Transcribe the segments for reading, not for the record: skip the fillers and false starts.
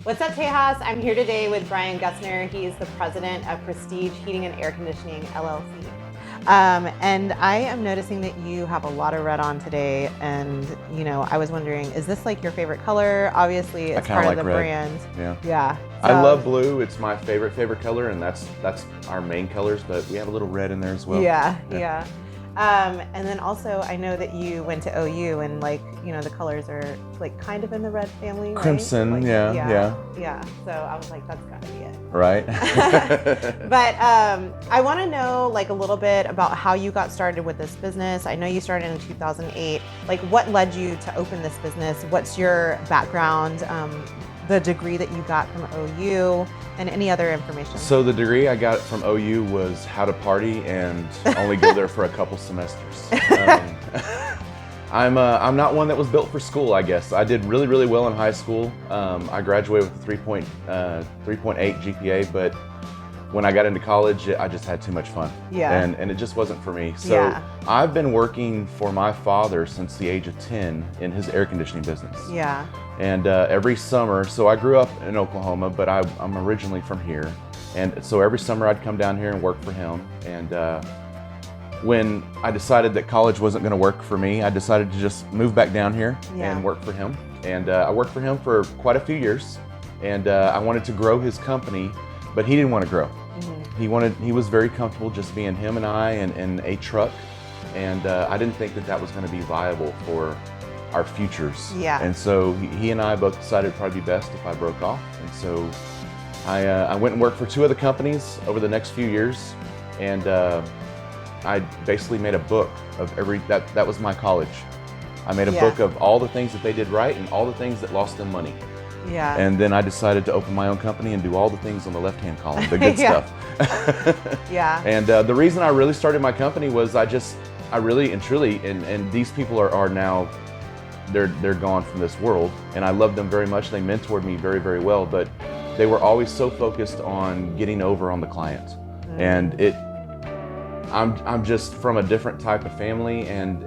What's up, Tejas? I'm here today with Brian Gesner. He is the president of Prestige Heating and Air Conditioning, LLC. And I am noticing that you have a lot of red on today. And, you know, I was wondering, is this like your favorite color? Obviously, it's part of the brand. Yeah. I love blue. It's my favorite color, and that's our main colors, but we have a little red in there as well. Yeah. And then also, I know that you went to OU, and like, you know, the colors are like kind of in the red family, right? Crimson, like, yeah. So I was like, that's gotta be it. Right. But I want to know like a little bit about how you got started with this business. I know you started in 2008. Like, what led you to open this business? What's your background? The degree that you got from OU, and any other information? So the degree I got from OU was how to party and only go there for a couple semesters. I'm not one that was built for school, I guess. I did really well in high school. I graduated with a 3.8 GPA, but when I got into college, I just had too much fun. And it just wasn't for me. So I've been working for my father since the age of 10 in his air conditioning business. And every summer, so I grew up in Oklahoma, but I'm originally from here. And so every summer I'd come down here and work for him. And when I decided that college wasn't gonna work for me, I decided to just move back down here and work for him. And I worked for him for quite a few years. And I wanted to grow his company, but he didn't want to grow. He was very comfortable just being him and I in a truck. And I didn't think that was gonna be viable for our futures. And so he and I both decided it'd probably be best if I broke off. And so I went and worked for two other companies over the next few years. And I basically made a book of that was my college. I made a book of all the things that they did right and all the things that lost them money. And then I decided to open my own company and do all the things on the left-hand column, the good stuff. And the reason I really started my company was I really and truly, and these people are now, they're gone from this world, and I love them very much. They mentored me very well, but they were always so focused on getting over on the client. And I'm just from a different type of family, and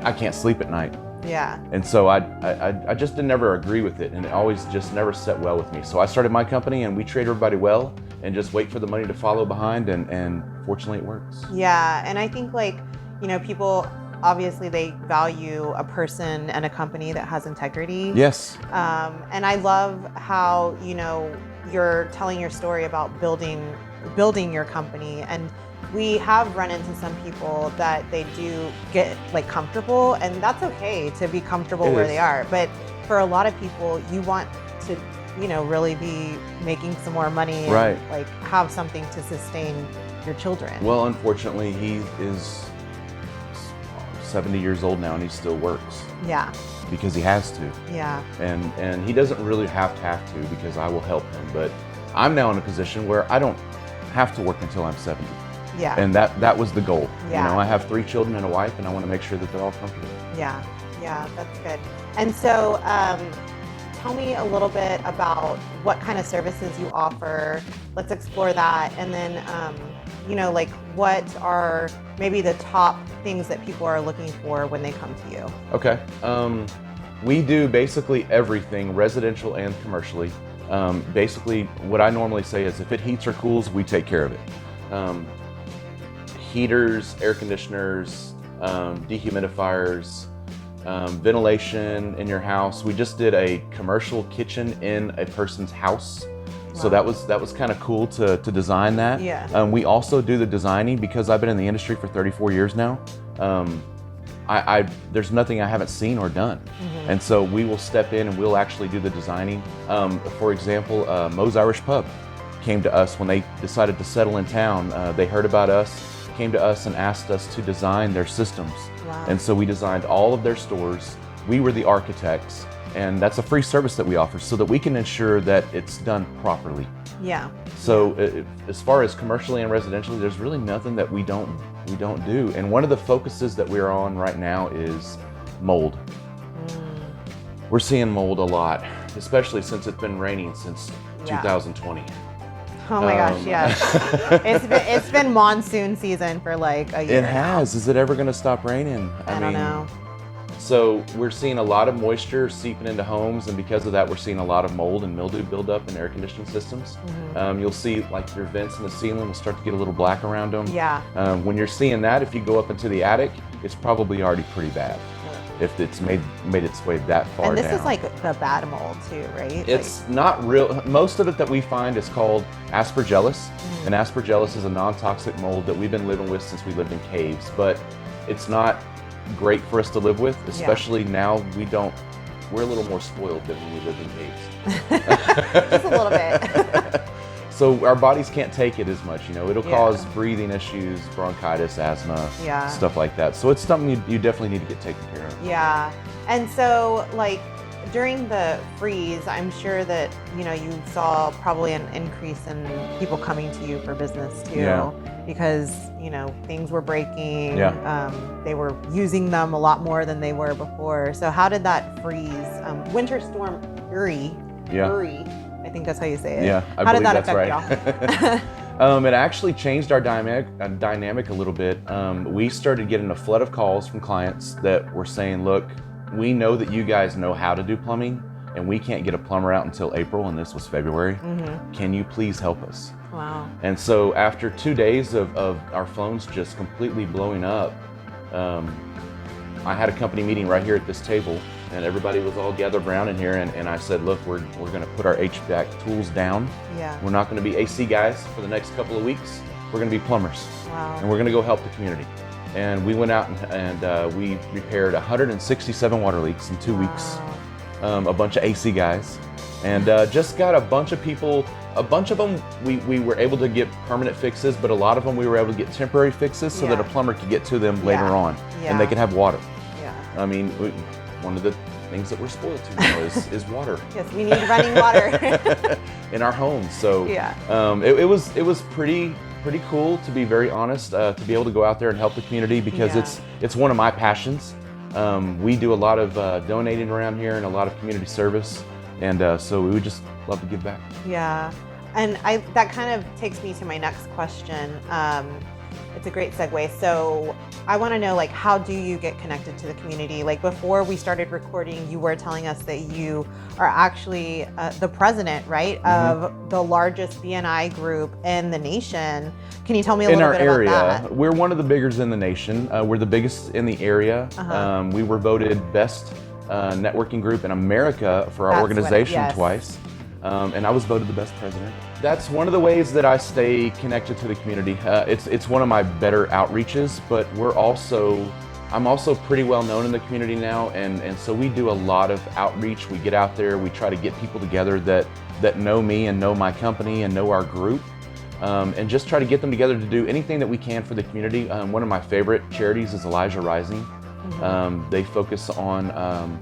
I can't sleep at night. And so I just didn't never agree with it, and it always just never set well with me. So I started my company, and we treat everybody well and just wait for the money to follow behind, and fortunately it works. And I think, like, you know, people obviously they value a person and a company that has integrity. And I love how, you know, you're telling your story about building your company. And we have run into some people that they do get like comfortable, and that's okay to be comfortable where they are. But for a lot of people, you want to, you know, really be making some more money and like have something to sustain your children. Well, unfortunately, he is 70 years old now, and he still works. Because he has to. And he doesn't really have to because I will help him. But I'm now in a position where I don't have to work until I'm 70. And that was the goal. You know, I have 3 children and a wife, and I want to make sure that they're all comfortable. That's good. And so tell me a little bit about what kind of services you offer. Let's explore that. And then, you know, like, what are maybe the top things that people are looking for when they come to you? Okay. We do basically everything, residential and commercially. Basically, what I normally say is if it heats or cools, we take care of it. Heaters, air conditioners, dehumidifiers, ventilation in your house. We just did a commercial kitchen in a person's house. So that was kind of cool to design that. We also do the designing because I've been in the industry for 34 years now. There's nothing I haven't seen or done. And so we will step in and we'll actually do the designing. For example, Moe's Irish Pub came to us when they decided to settle in town. They heard about us, came to us and asked us to design their systems. And so we designed all of their stores. We were the architects, and that's a free service that we offer so that we can ensure that it's done properly. So as far as commercially and residentially, there's really nothing that we don't do. And one of the focuses that we're on right now is mold. We're seeing mold a lot, especially since it's been raining since 2020. Oh my gosh, yes. It's been monsoon season for like a year. It has. Is it ever going to stop raining? I don't know. So we're seeing a lot of moisture seeping into homes, and because of that, we're seeing a lot of mold and mildew build up in air conditioning systems. You'll see like your vents in the ceiling will start to get a little black around them. Yeah. When you're seeing that, if you go up into the attic, it's probably already pretty bad. If it's made its way that far down. And this is like the bad mold too, right? It's not real. Most of it that we find is called aspergillus, and aspergillus is a non-toxic mold that we've been living with since we lived in caves, but it's not great for us to live with, especially now we're a little more spoiled than when we lived in caves. Just a little bit. So our bodies can't take it as much, you know. It'll cause breathing issues, bronchitis, asthma, stuff like that. So it's something you definitely need to get taken care of. Yeah. And so like during the freeze, I'm sure that, you know, you saw probably an increase in people coming to you for business too, because, you know, things were breaking. They were using them a lot more than they were before. So how did that freeze? Winter Storm Uri, I think that's how you say it. Yeah, how did that affect y'all? It actually changed our dynamic a little bit. We started getting a flood of calls from clients that were saying, look, we know that you guys know how to do plumbing, and we can't get a plumber out until April, and this was February. Can you please help us? Wow. And so after 2 days of our phones just completely blowing up, I had a company meeting right here at this table, and everybody was all gathered around in here, and I said, look, we're gonna put our HVAC tools down. We're not gonna be AC guys for the next couple of weeks. We're gonna be plumbers. Wow. And we're gonna go help the community. And we went out and we repaired 167 water leaks in 2 weeks. A bunch of AC guys, and just got a bunch of people. A bunch of them we were able to get permanent fixes, but a lot of them we were able to get temporary fixes so that a plumber could get to them later on, and they could have water. I mean, one of the things that we're spoiled to now is water. Yes, we need running water in our homes. So it was pretty cool, to be very honest, to be able to go out there and help the community, because it's one of my passions. We do a lot of donating around here and a lot of community service, and so we would just love to give back. Yeah, and that kind of takes me to my next question. It's a great segue. So I want to know, like, how do you get connected to the community? Like, before we started recording, you were telling us that you are actually the president, right, of the largest BNI group in the nation. Can you tell me a little bit about that? We're one of the biggest in the nation. We're the biggest in the area. We were voted best networking group in America for our organization twice. And I was voted the best president. That's one of the ways that I stay connected to the community. It's one of my better outreaches, but I'm also pretty well known in the community now, and so we do a lot of outreach. We get out there, we try to get people together that know me and know my company and know our group, and just try to get them together to do anything that we can for the community. One of my favorite charities is Elijah Rising. They focus on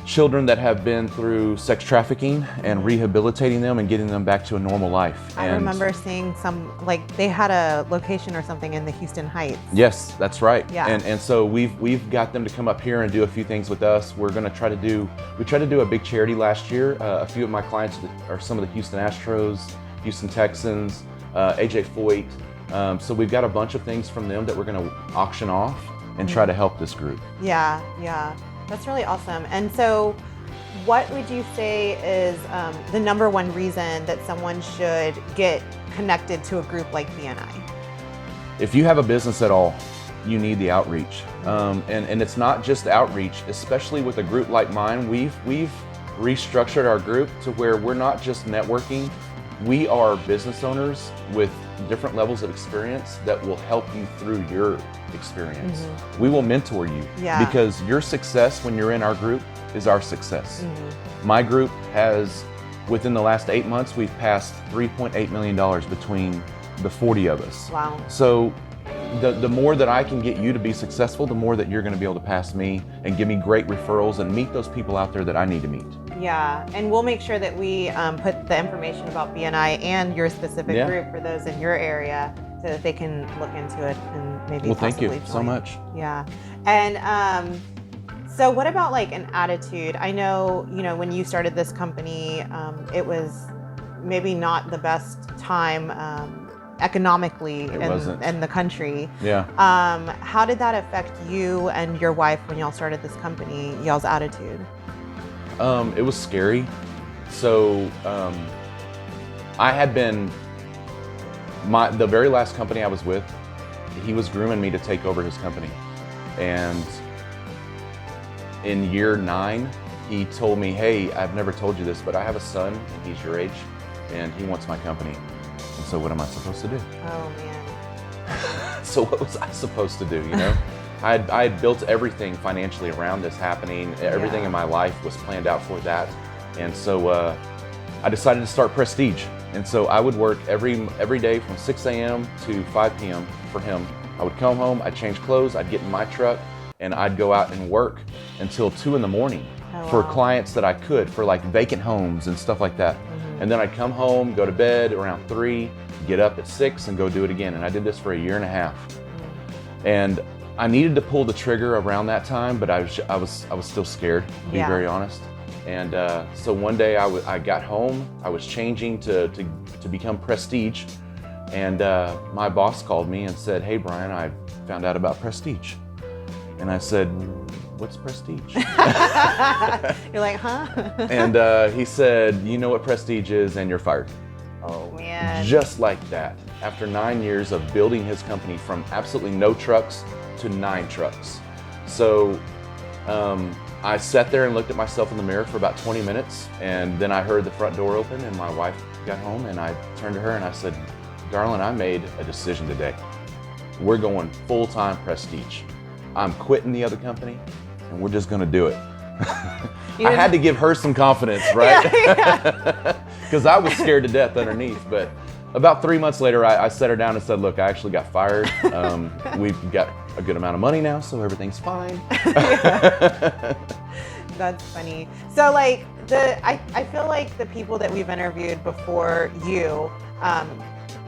children that have been through sex trafficking and rehabilitating them and getting them back to a normal life. I remember seeing some, like, they had a location or something in the Houston Heights. Yes, that's right. Yeah. And so we've got them to come up here and do a few things with us. We tried to do a big charity last year. A few of my clients are some of the Houston Astros, Houston Texans, AJ Foyt. So we've got a bunch of things from them that we're going to auction off and try to help this group. Yeah. That's really awesome. And so what would you say is the number one reason that someone should get connected to a group like BNI? If you have a business at all, you need the outreach. And it's not just outreach, especially with a group like mine. We've restructured our group to where we're not just networking. We are business owners with different levels of experience that will help you through your experience. We will mentor you because your success when you're in our group is our success. My group has, within the last 8 months, we've passed $3.8 million between the 40 of us. Wow. So the more that I can get you to be successful, the more that you're going to be able to pass me and give me great referrals and meet those people out there that I need to meet. Yeah, and we'll make sure that we put the information about BNI and your specific group for those in your area so that they can look into it and maybe thank you join. so much. Yeah, and so what about like an attitude? I know, when you started this company, it was maybe not the best time economically in the country. Yeah. How did that affect you and your wife when y'all started this company, y'all's attitude? It was scary. So I had been, the very last company I was with, he was grooming me to take over his company. And in year 9, he told me, hey, I've never told you this, but I have a son, and he's your age, and he wants my company. And so what am I supposed to do? Oh, man. So what was I supposed to do, you know? I had built everything financially around this happening. Everything in my life was planned out for that. And so I decided to start Prestige. And so I would work every day from 6 a.m. to 5 p.m. for him. I would come home, I'd change clothes, I'd get in my truck, and I'd go out and work until 2 in the morning for clients that I could, for like vacant homes and stuff like that. And then I'd come home, go to bed around 3, get up at 6 and go do it again. And I did this for a year and a half. And I needed to pull the trigger around that time, but I was still scared, to be very honest. And so one day I got home, I was changing to become Prestige. And my boss called me and said, hey, Brian, I found out about Prestige. And I said, what's Prestige? You're like, huh? And he said, you know what Prestige is, and you're fired. Oh, man. Just like that. After 9 years of building his company from absolutely no trucks to 9 trucks. So I sat there and looked at myself in the mirror for about 20 minutes. And then I heard the front door open and my wife got home, and I turned to her and I said, darling, I made a decision today. We're going full-time Prestige. I'm quitting the other company, and we're just gonna do it. I had to give her some confidence, right? Because I was scared to death underneath. But about 3 months later, I sat her down and said, look, I actually got fired. We've got a good amount of money now, so everything's fine. That's funny. So like I feel like the people that we've interviewed before you,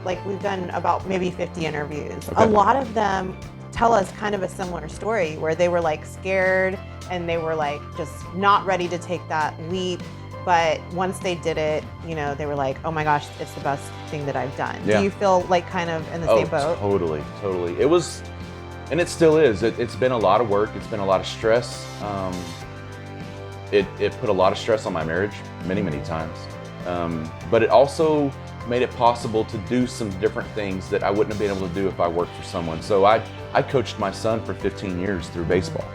like we've done about maybe 50 interviews. A lot of them tell us kind of a similar story where they were like scared and they were like just not ready to take that leap. But once they did it, you know, they were like, oh my gosh, it's the best thing that I've done. Do you feel like kind of in the same boat? Totally. It was, and it still is. It's been a lot of work. It's been a lot of stress. It put a lot of stress on my marriage many times. But it also made it possible to do some different things that I wouldn't have been able to do if I worked for someone. So I coached my son for 15 years through baseball,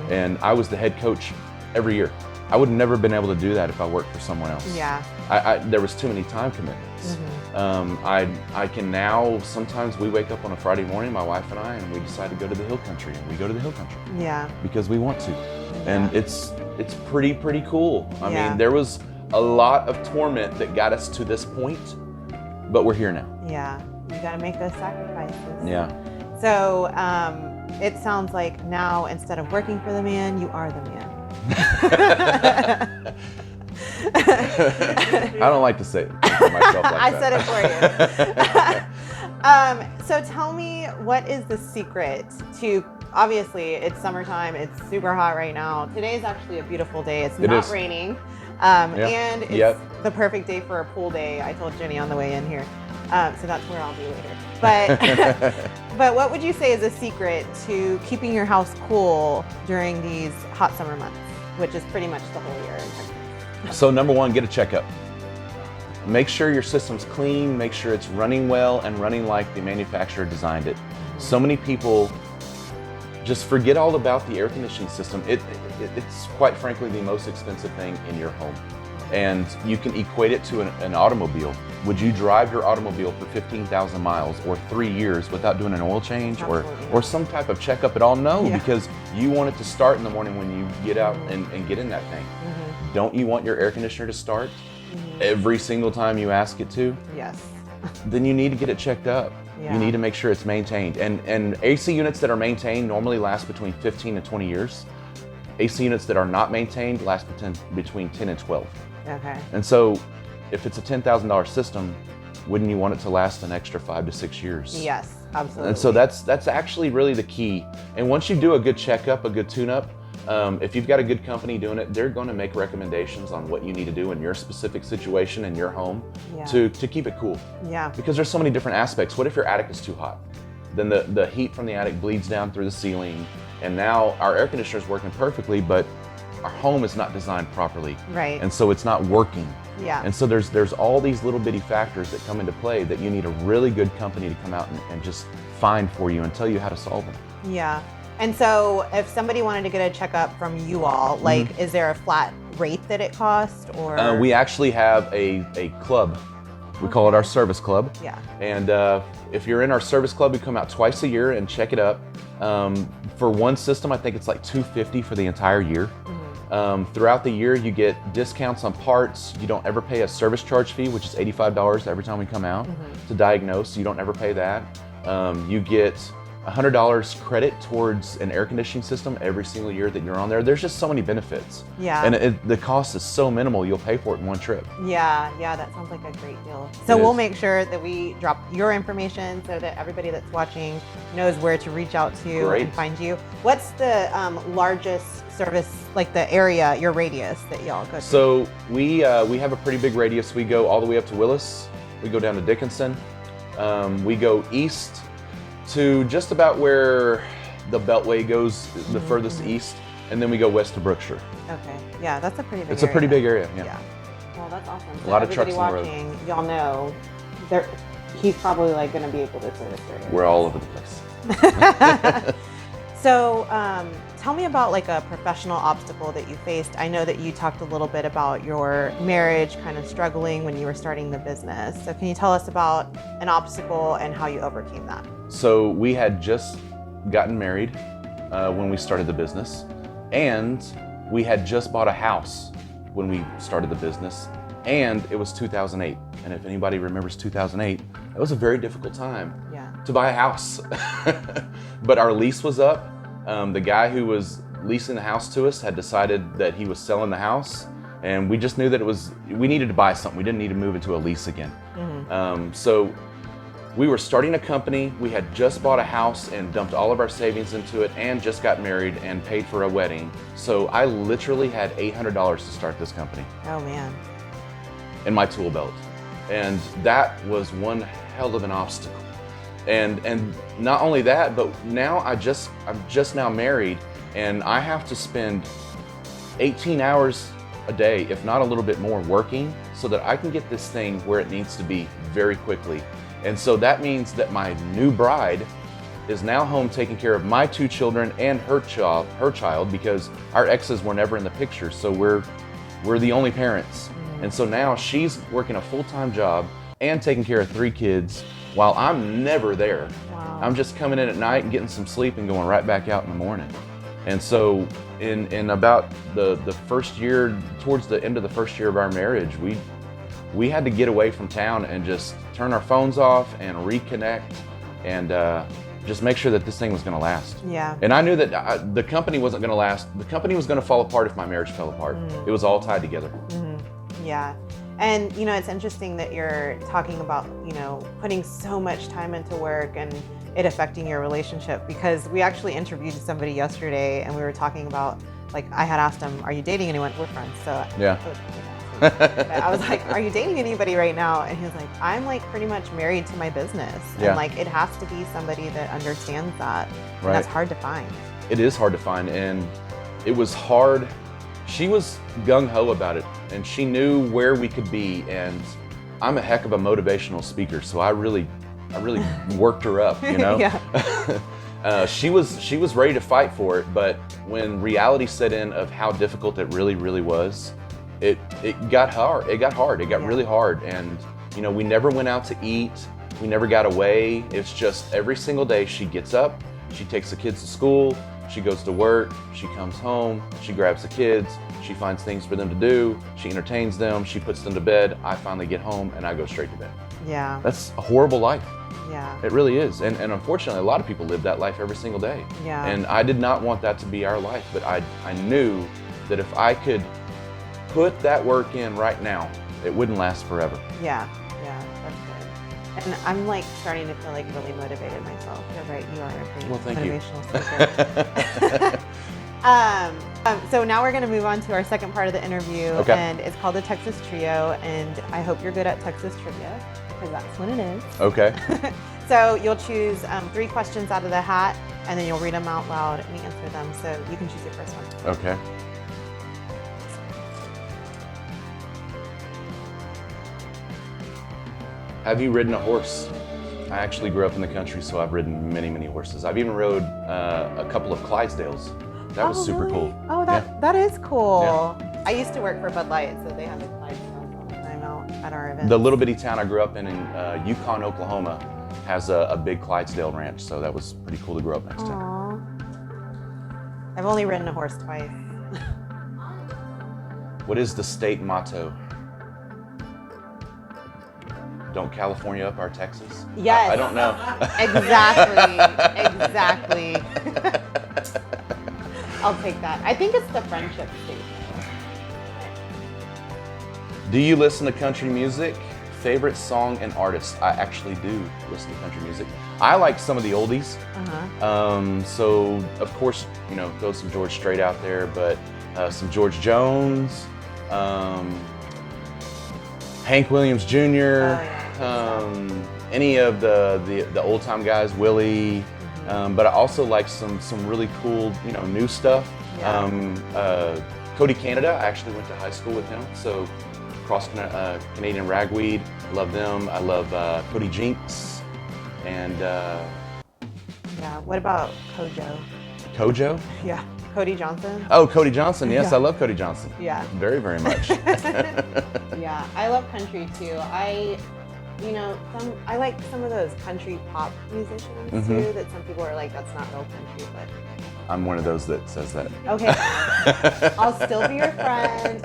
and I was the head coach every year. I would have never been able to do that if I worked for someone else. There was too many time commitments. I can now, sometimes we wake up on a Friday morning, my wife and I, and we decide to go to the hill country, and we go to the hill country. Because we want to. And it's pretty cool. I mean, there was a lot of torment that got us to this point, but we're here now. You gotta make those sacrifices. So it sounds like now, instead of working for the man, you are the man. I don't like to say it for myself like I said it for you. So tell me, what is the secret to, obviously it's summertime, it's super hot right now. Today is actually a beautiful day. It's not raining. And it's the perfect day for a pool day. I told Jenny on the way in here. So that's where I'll be later. But but what would you say is a secret to keeping your house cool during these hot summer months, which is pretty much the whole year in Texas? So number one, get a checkup. Make sure your system's clean, make sure it's running well and running like the manufacturer designed it. So many people just forget all about the air conditioning system. It's quite frankly the most expensive thing in your home. And you can equate it to an automobile. Would you drive your automobile for 15,000 miles or 3 years without doing an oil change or some type of checkup at all? No, because you want it to start in the morning when you get out and get in that thing. Don't you want your air conditioner to start every single time you ask it to? Yes. Then you need to get it checked up. You need to make sure it's maintained. And AC units that are maintained normally last between 15 and 20 years. AC units that are not maintained last between 10 and 12. Okay. And so if it's a $10,000 system, wouldn't you want it to last an extra 5 to 6 years? Yes, absolutely. And so that's actually really the key. And once you do a good checkup, a good tune-up, if you've got a good company doing it, they're going to make recommendations on what you need to do in your specific situation in your home to keep it cool. Yeah. Because there's so many different aspects. What if your attic is too hot? Then the heat from the attic bleeds down through the ceiling, and now our air conditioner is working perfectly, but our home is not designed properly. Right. And so it's not working. Yeah. And so there's all these little bitty factors that come into play that you need a really good company to come out and just find for you and tell you how to solve them. Yeah. And so if somebody wanted to get a checkup from you all, like, is there a flat rate that it costs, or? We actually have a club. We call it our service club. Yeah. And if you're in our service club, we come out twice a year and check it up. For one system, I think it's like $250 for the entire year. Throughout the year, you get discounts on parts. You don't ever pay a service charge fee, which is $85 every time we come out to diagnose. You don't ever pay that. You get $100 credit towards an air conditioning system every single year that you're on there. There's just so many benefits. Yeah. And the cost is so minimal, you'll pay for it in one trip. Yeah, that sounds like a great deal. So we'll make sure that we drop your information so that everybody that's watching knows where to reach out to and find you. What's the largest service, like the area, your radius that y'all go to? So we have a pretty big radius. We go all the way up to Willis. We go down to Dickinson. We go east to just about where the Beltway goes, the furthest east, and then we go west to Brookshire. Okay, yeah, that's a pretty big area. It's a pretty big area, yeah. Well, that's awesome. A lot of trucks on the road. Everybody watching, y'all know, he's probably like going to be able to service area. We're all over the place. So, tell me about like a professional obstacle that you faced. I know that you talked a little bit about your marriage kind of struggling when you were starting the business. So can you tell us about an obstacle and how you overcame that? So we had just gotten married when we started the business, and we had just bought a house when we started the business, and it was 2008. And if anybody remembers 2008, it was a very difficult time to buy a house. But our lease was up. The guy who was leasing the house to us had decided that he was selling the house, and we just knew that we needed to buy something. We didn't need to move into a lease again. So we were starting a company. We had just bought a house and dumped all of our savings into it, and just got married and paid for a wedding. So I literally had $800 to start this company. Oh man. In my tool belt. And that was one hell of an obstacle. And not only that, but now I'm just now married, and I have to spend 18 hours a day, if not a little bit more, working so that I can get this thing where it needs to be very quickly. And so that means that my new bride is now home taking care of my 2 children and her child, because our exes were never in the picture. So we're the only parents. And so now she's working a full-time job and taking care of 3 kids while I'm never there. Wow. I'm just coming in at night and getting some sleep and going right back out in the morning. And so in about the first year, towards the end of the first year of our marriage, we had to get away from town and just turn our phones off and reconnect and just make sure that this thing was going to last. Yeah. And I knew that the company wasn't going to last. The company was going to fall apart if my marriage fell apart. It was all tied together. Yeah. And, it's interesting that you're talking about, putting so much time into work and it affecting your relationship, because we actually interviewed somebody yesterday and we were talking about, like, I had asked him, are you dating anyone? We're friends, so. Yeah. I was like, are you dating anybody right now? And he was like, I'm like pretty much married to my business. Yeah. And like, it has to be somebody that understands that. And that's hard to find. It is hard to find, and it was hard. She was gung-ho about it, and she knew where we could be, and I'm a heck of a motivational speaker, so I really worked her up, Yeah. She was ready to fight for it, but when reality set in of how difficult it really was, it got hard. It got really hard, and we never went out to eat. We never got away. It's just every single day she gets up, she takes the kids to school, she goes to work, she comes home, she grabs the kids, she finds things for them to do, she entertains them, she puts them to bed, I finally get home and I go straight to bed. Yeah. That's a horrible life. Yeah. It really is. And unfortunately, a lot of people live that life every single day. Yeah. And I did not want that to be our life, but I knew that if I could put that work in right now, it wouldn't last forever. Yeah, that's good. And I'm like starting to feel like really motivated myself. You're right, you are a pretty motivational speaker. So now we're going to move on to our second part of the interview, okay. And it's called the Texas Trio, and I hope you're good at Texas trivia because that's what it is. Okay. So you'll choose 3 questions out of the hat, and then you'll read them out loud and answer them. So you can choose your first one. Okay. Have you ridden a horse? I actually grew up in the country, so I've ridden many, many horses. I've even rode a couple of Clydesdales. That was super cool. Oh, that is cool. Yeah. I used to work for Bud Light, so they had the Clydesdales all the time out at our events. The little bitty town I grew up in Yukon, Oklahoma, has a big Clydesdale ranch, so that was pretty cool to grow up next to. I've only ridden a horse twice. What is the state motto? Don't California up our Texas? Yes. I don't know. Exactly. I'll take that. I think it's the friendship state. Do you listen to country music? Favorite song and artist? I actually do listen to country music. I like some of the oldies. So of course, throw some George Strait out there, but some George Jones, Hank Williams Jr., any of the old time guys, Willie. But I also like some really cool, new stuff. Cody Canada, I actually went to high school with him, so cross Canadian Ragweed, love them. I love Cody Jinks, and what about Kojo? Kojo? Yeah, Cody Johnson. Oh, Cody Johnson, yes, I love Cody Johnson. Yeah. Very, very much. Yeah, I love country too. I like some of those country pop musicians too, that some people are like, that's not real country, but I'm one of those that says that. Okay, I'll still be your friend.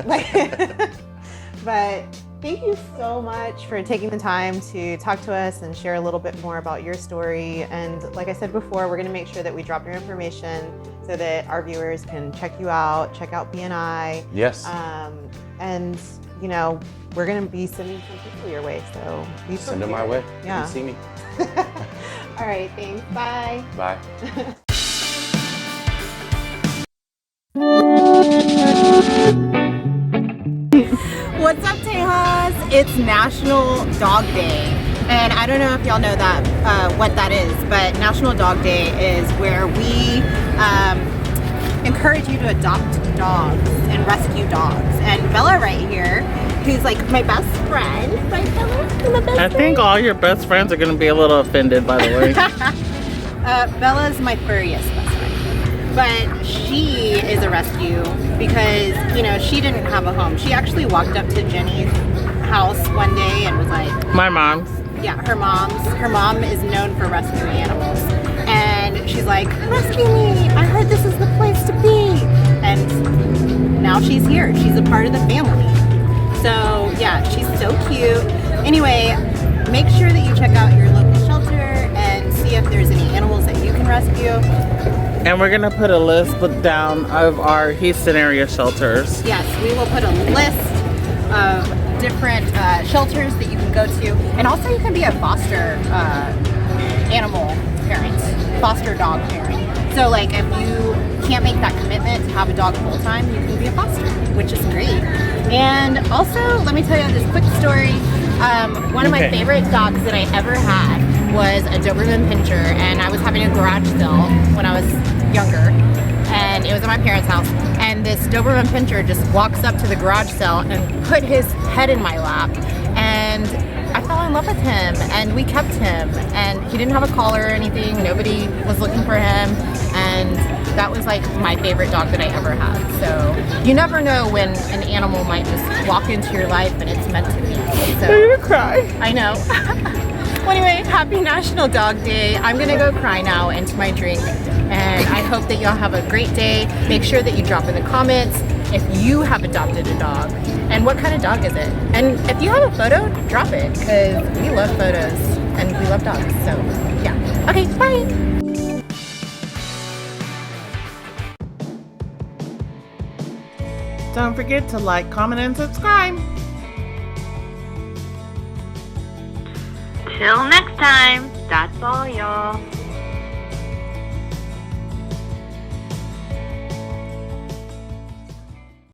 But thank you so much for taking the time to talk to us and share a little bit more about your story. And like I said before, we're going to make sure that we drop your information so that our viewers can check you out, check out BNI. Yes. And we're going to be sending some people your way, so send them my way. Yeah. You can see me. All right, thanks. Bye. Bye. What's up, Tejas? It's National Dog Day, and I don't know if y'all know that what that is, but National Dog Day is where we encourage you to adopt dogs and rescue dogs. And Bella right here, who's like my best friend, right, Bella? My best I think all your best friends are going to be a little offended, by the way. Bella's my furriest best friend, but she is a rescue because she didn't have a home. She actually walked up to Jenny's house one day and was like, my mom's. Yeah, her mom is known for rescuing animals, and she's like, rescue me, I heard this is the place to be. And now she's here, she's a part of the family. So yeah, she's so cute. Anyway, make sure that you check out your local shelter and see if there's any animals that you can rescue. And we're gonna put a list down of our Houston area shelters. Yes, we will put a list of different shelters that you can go to, and also you can be a foster animal parent, foster dog parent. So like if you can't make that commitment to have a dog full time, you can be a foster, which is great. And also, let me tell you this quick story. One of my favorite dogs that I ever had was a Doberman Pinscher, and I was having a garage sale when I was younger, and it was at my parents' house, and this Doberman Pinscher just walks up to the garage sale and put his head in my lap, and I fell in love with him, and we kept him, and he didn't have a collar or anything, nobody was looking for him, and that was like my favorite dog that I ever had. So you never know when an animal might just walk into your life and it's meant to be. So I'm gonna cry. I know. Well, anyway, happy National Dog Day. I'm gonna go cry now into my drink, and I hope that y'all have a great day. Make sure that you drop in the comments if you have adopted a dog and what kind of dog is it. And if you have a photo, drop it, because we love photos and we love dogs. So yeah. Okay, bye. Don't forget to like, comment, and subscribe. Till next time, that's all, y'all.